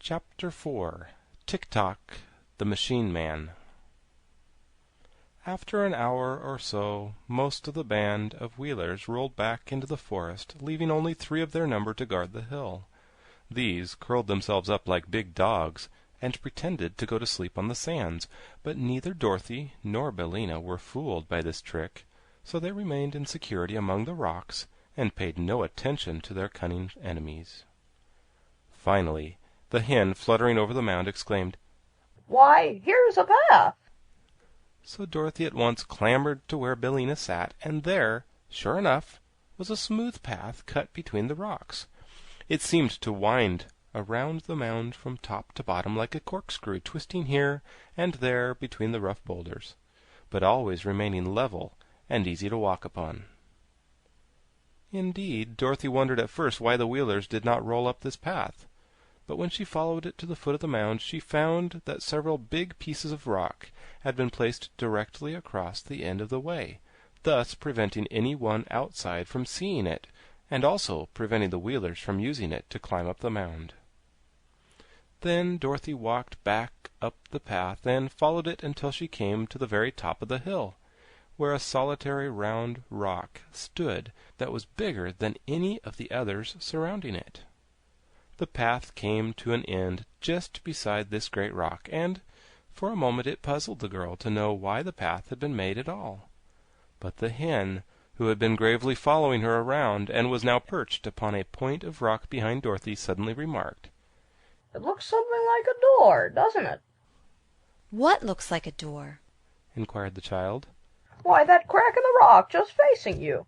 Chapter 4 Tik-Tok, the Machine Man. After an hour or so, most of the band of Wheelers rolled back into the forest, leaving only 3 of their number to guard the hill. These curled themselves up like big dogs, and pretended to go to sleep on the sands, but neither Dorothy nor Billina were fooled by this trick, so they remained in security among the rocks, and paid no attention to their cunning enemies. Finally, the hen, fluttering over the mound, exclaimed, "Why, here's a path!" So Dorothy at once clambered to where Billina sat, and there, sure enough, was a smooth path cut between the rocks. It seemed to wind around the mound from top to bottom like a corkscrew, twisting here and there between the rough boulders, but always remaining level and easy to walk upon. Indeed, Dorothy wondered at first why the Wheelers did not roll up this path, but when she followed it to the foot of the mound, she found that several big pieces of rock had been placed directly across the end of the way, thus preventing any one outside from seeing it, and also preventing the Wheelers from using it to climb up the mound. Then Dorothy walked back up the path and followed it until she came to the very top of the hill, where a solitary round rock stood that was bigger than any of the others surrounding it. The path came to an end just beside this great rock, and for a moment it puzzled the girl to know why the path had been made at all. But the hen, who had been gravely following her around, and was now perched upon a point of rock behind Dorothy, suddenly remarked, "It looks something like a door, doesn't it?" "What looks like a door?" inquired the child. "Why, that crack in the rock just facing you,"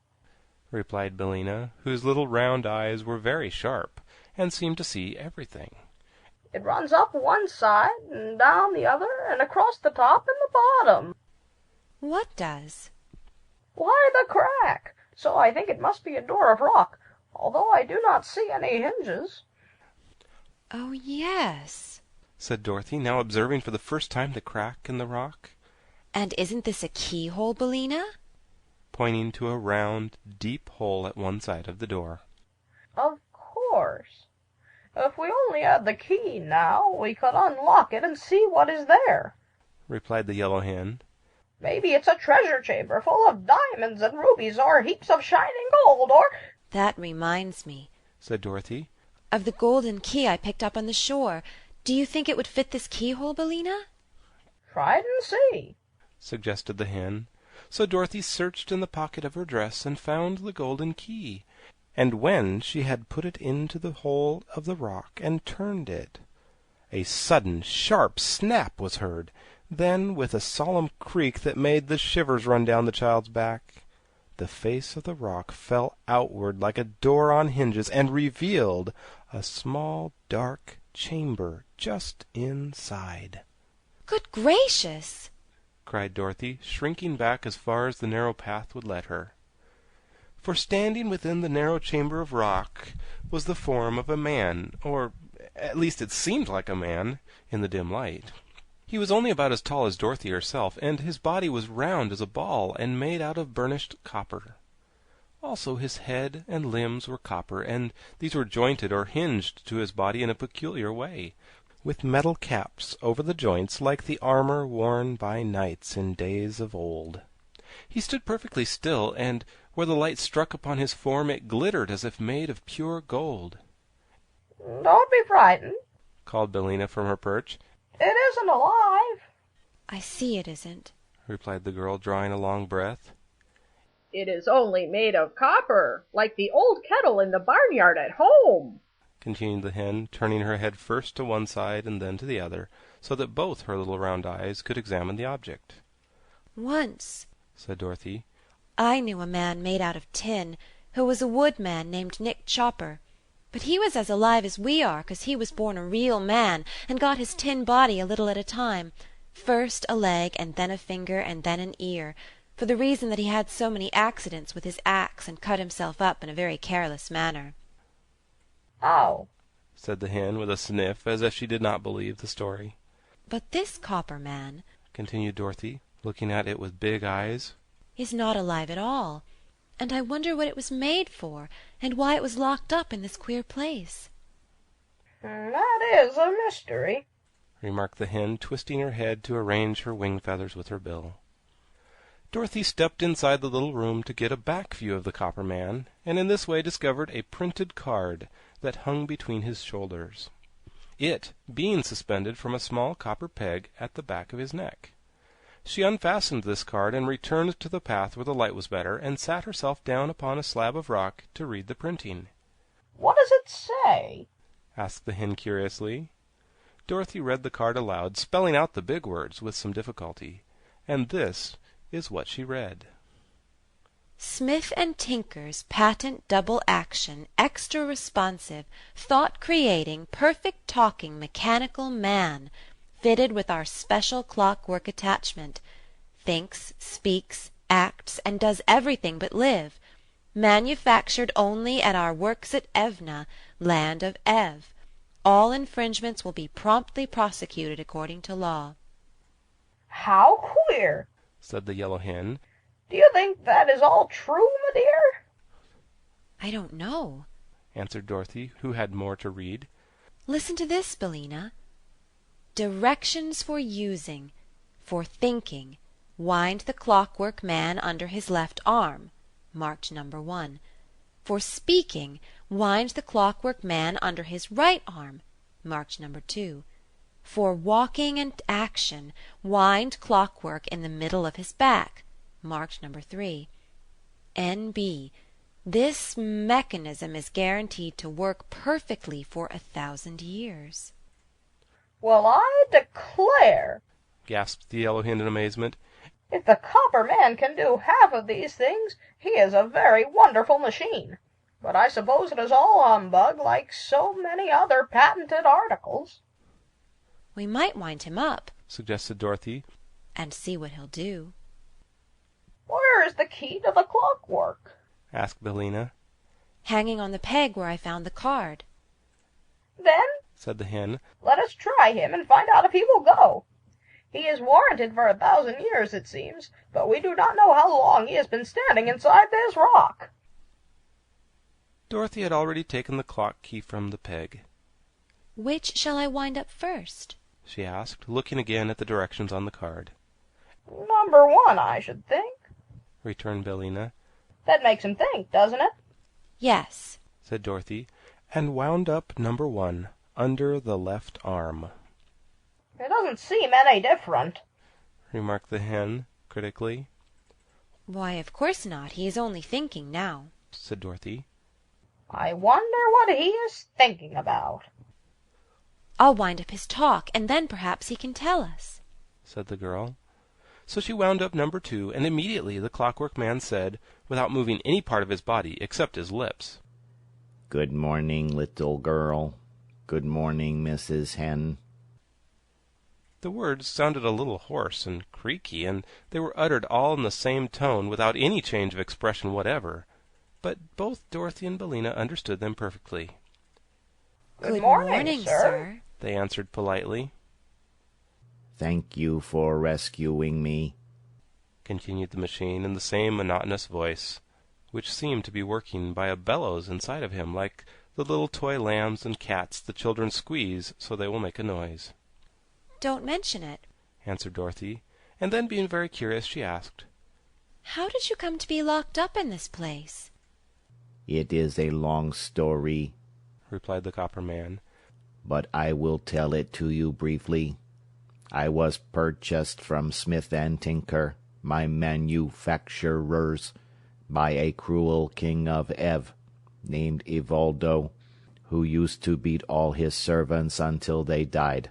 replied Billina, whose little round eyes were very sharp, and seemed to see everything. "It runs up one side and down the other and across the top and the bottom." "What does?" "Why, the crack. So I think it must be a door of rock, although I do not see any hinges." "Oh, yes," said Dorothy, now observing for the first time the crack in the rock. "And isn't this a keyhole, Billina?" pointing to a round, deep hole at one side of the door. "Of course. If we only had the key now, we could unlock it and see what is there," replied the yellow hen. "Maybe it's a treasure chamber full of diamonds and rubies, or heaps of shining gold, or—" "That reminds me," said Dorothy, "of the golden key I picked up on the shore. Do you think it would fit this keyhole, Billina?" "Try it and see," suggested the hen. So Dorothy searched in the pocket of her dress and found the golden key, and when she had put it into the hole of the rock and turned it, a sudden sharp snap was heard. Then, with a solemn creak that made the shivers run down the child's back, the face of the rock fell outward like a door on hinges, and revealed a small dark chamber just inside. "Good gracious!" cried Dorothy, shrinking back as far as the narrow path would let her. For standing within the narrow chamber of rock was the form of a man, or at least it seemed like a man in the dim light. He was only about as tall as Dorothy herself, and his body was round as a ball and made out of burnished copper. Also his head and limbs were copper, and these were jointed or hinged to his body in a peculiar way, with metal caps over the joints like the armor worn by knights in days of old. He stood perfectly still, and where the light struck upon his form it glittered as if made of pure gold. "Don't be frightened," called Billina from her perch. "It isn't alive." "I see it isn't," replied the girl, drawing a long breath. "It is only made of copper, like the old kettle in the barnyard at home," continued the hen, turning her head first to one side and then to the other, so that both her little round eyes could examine the object. "Once," said Dorothy, "I knew a man made out of tin, who was a woodman named Nick Chopper. But he was as alive as we are, 'cause he was born a real man, and got his tin body a little at a time, first a leg and then a finger and then an ear, for the reason that he had so many accidents with his axe and cut himself up in a very careless manner." "Oh," said the hen with a sniff, as if she did not believe the story. "But this copper man," continued Dorothy, looking at it with big eyes, "is not alive at all, and I wonder what it was made for, and why it was locked up in this queer place." That is a mystery," remarked the hen, twisting her head to arrange her wing feathers with her bill. Dorothy stepped inside the little room to get a back view of the Copper Man, and in this way discovered a printed card that hung between his shoulders, it being suspended from a small copper peg at the back of his neck. She unfastened this card and returned to the path where the light was better, and sat herself down upon a slab of rock to read the printing. "What does it say?" asked the hen curiously. Dorothy read the card aloud, spelling out the big words with some difficulty, and this is what she read. Smith and Tinker's patent double action, extra responsive, thought creating, perfect talking mechanical man, fitted with our special clockwork attachment, thinks, speaks, acts, and does everything but live, manufactured only at our works at Evna, land of Ev. All infringements will be promptly prosecuted according to law. "How queer!" said the yellow hen. "Do you think that is all true, my dear?" I don't know. answered Dorothy, who had more to read. Listen to this, Billina. Directions for using. For thinking, wind the clockwork man under his left arm, marked number 1. For speaking, wind the clockwork man under his right arm, marked number 2. For walking and action, wind clockwork in the middle of his back, marked number 3. N.B. This mechanism is guaranteed to work perfectly for 1,000 years. "Well, I declare!" gasped the yellow hen in amazement. "If the Copper Man can do half of these things, he is a very wonderful machine. But I suppose it is all humbug, like so many other patented articles." We might wind him up, suggested Dorothy. and see what he'll do. "Where is the key to the clockwork?" asked Billina. Hanging on the peg where I found the card. "Then," said the hen, "let us try him and find out if he will go. He is warranted for 1,000 years, it seems, but we do not know how long he has been standing inside this rock." Dorothy had already taken the clock key from the peg. Which shall I wind up first? she asked, looking again at the directions on the card. "Number 1, I should think." returned Billina. "That makes him think, doesn't it?" Yes. said Dorothy, and wound up number 1 under the left arm. "It doesn't seem any different," remarked the hen critically. Why, of course not. He is only thinking now. said Dorothy. "I wonder what he is thinking about." I'll wind up his talk, and then perhaps he can tell us. said the girl. So she wound up number 2, and immediately the clockwork man said, without moving any part of his body except his lips, "Good morning, little girl. Good morning, Mrs. Hen." The words sounded a little hoarse and creaky, and they were uttered all in the same tone, without any change of expression whatever. But both Dorothy and Billina understood them perfectly. Good morning, sir," they answered politely. "Thank you for rescuing me," continued the machine in the same monotonous voice, which seemed to be working by a bellows inside of him, like the little toy lambs and cats the children squeeze so they will make a noise. Don't mention it. answered Dorothy, and then, being very curious, she asked, How did you come to be locked up in this place? "It is a long story, replied the Copper Man. but I will tell it to you briefly. I was purchased from Smith and Tinker, my manufacturers, by a cruel king of Ev, named Evoldo, who used to beat all his servants until they died.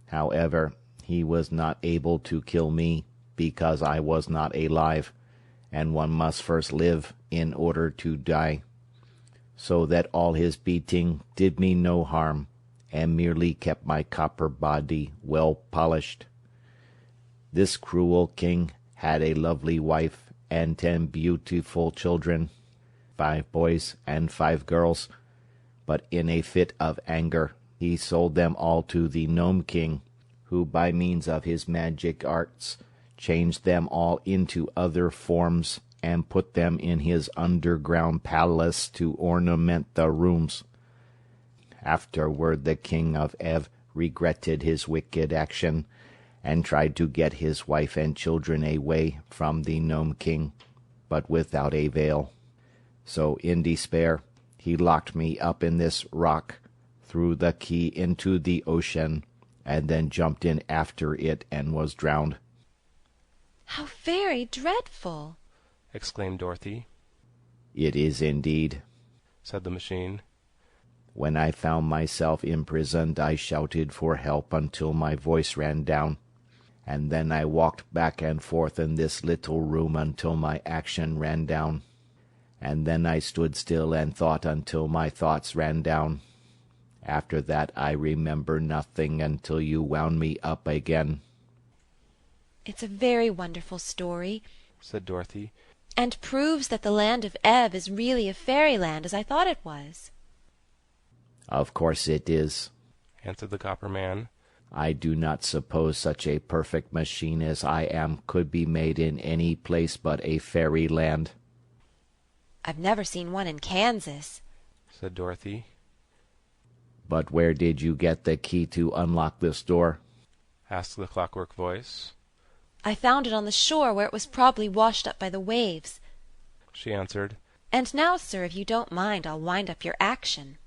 However, he was not able to kill me, because I was not alive, and one must first live in order to die, so that all his beating did me no harm, and merely kept my copper body well polished. This cruel king had a lovely wife and 10 beautiful children, 5 boys and 5 girls, but in a fit of anger he sold them all to the Gnome King, who by means of his magic arts changed them all into other forms and put them in his underground palace to ornament the rooms. Afterward the king of Ev regretted his wicked action, and tried to get his wife and children away from the Gnome King, but without avail. So in despair he locked me up in this rock, threw the key into the ocean, and then jumped in after it and was drowned. How very dreadful! exclaimed Dorothy. It is indeed, said the machine. When I found myself imprisoned, I shouted for help until my voice ran down, and then I walked back and forth in this little room until my action ran down, and then I stood still and thought until my thoughts ran down. After that I remember nothing until you wound me up again. It's a very wonderful story, said Dorothy, and proves that the land of Ev is really a fairyland as I thought it was. Of course it is, answered the Copper Man. I do not suppose such a perfect machine as I am could be made in any place but a fairyland. I've never seen one in Kansas, said Dorothy. But where did you get the key to unlock this door? asked the clockwork voice. I found it on the shore where it was probably washed up by the waves. She answered. And now, sir, if you don't mind, I'll wind up your action.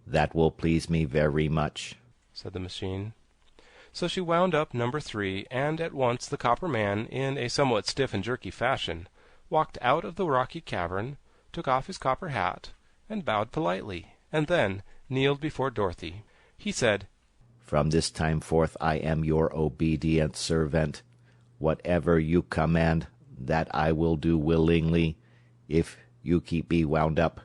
That will please me very much, said the machine. So she wound up number 3, and at once the Copper Man, in a somewhat stiff and jerky fashion, walked out of the rocky cavern, took off his copper hat, and bowed politely, and then kneeled before Dorothy. He said, From this time forth I am your obedient servant. Whatever you command, that I will do willingly, if you keep me wound up.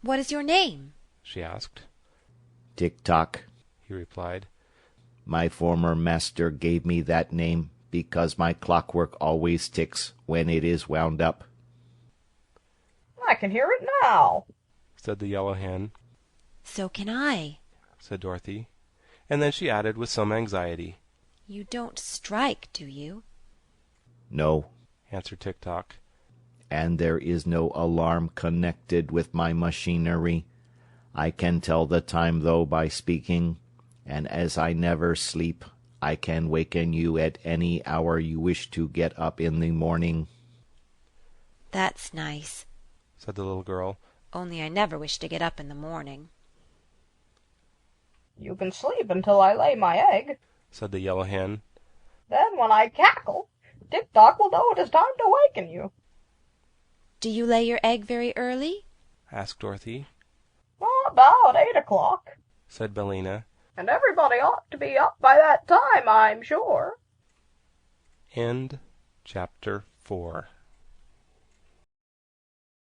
What is your name? she asked. Tick-tock, he replied. My former master gave me that name because my clockwork always ticks when it is wound up. I can hear it now, said the Yellow Hen. So can I, said Dorothy. And then she added with some anxiety, You don't strike, do you? No, answered Tick-tock. And there is no alarm connected with my machinery. I can tell the time, though, by speaking, and as I never sleep, I can waken you at any hour you wish to get up in the morning. That's nice, said the little girl. only I never wish to get up in the morning. You can sleep until I lay my egg. said the Yellow Hen. Then when I cackle, Tick-tock will know it is time to waken you. Do you lay your egg very early? asked Dorothy. About 8 o'clock. said Billina. And everybody ought to be up by that time, I'm sure. End chapter 4.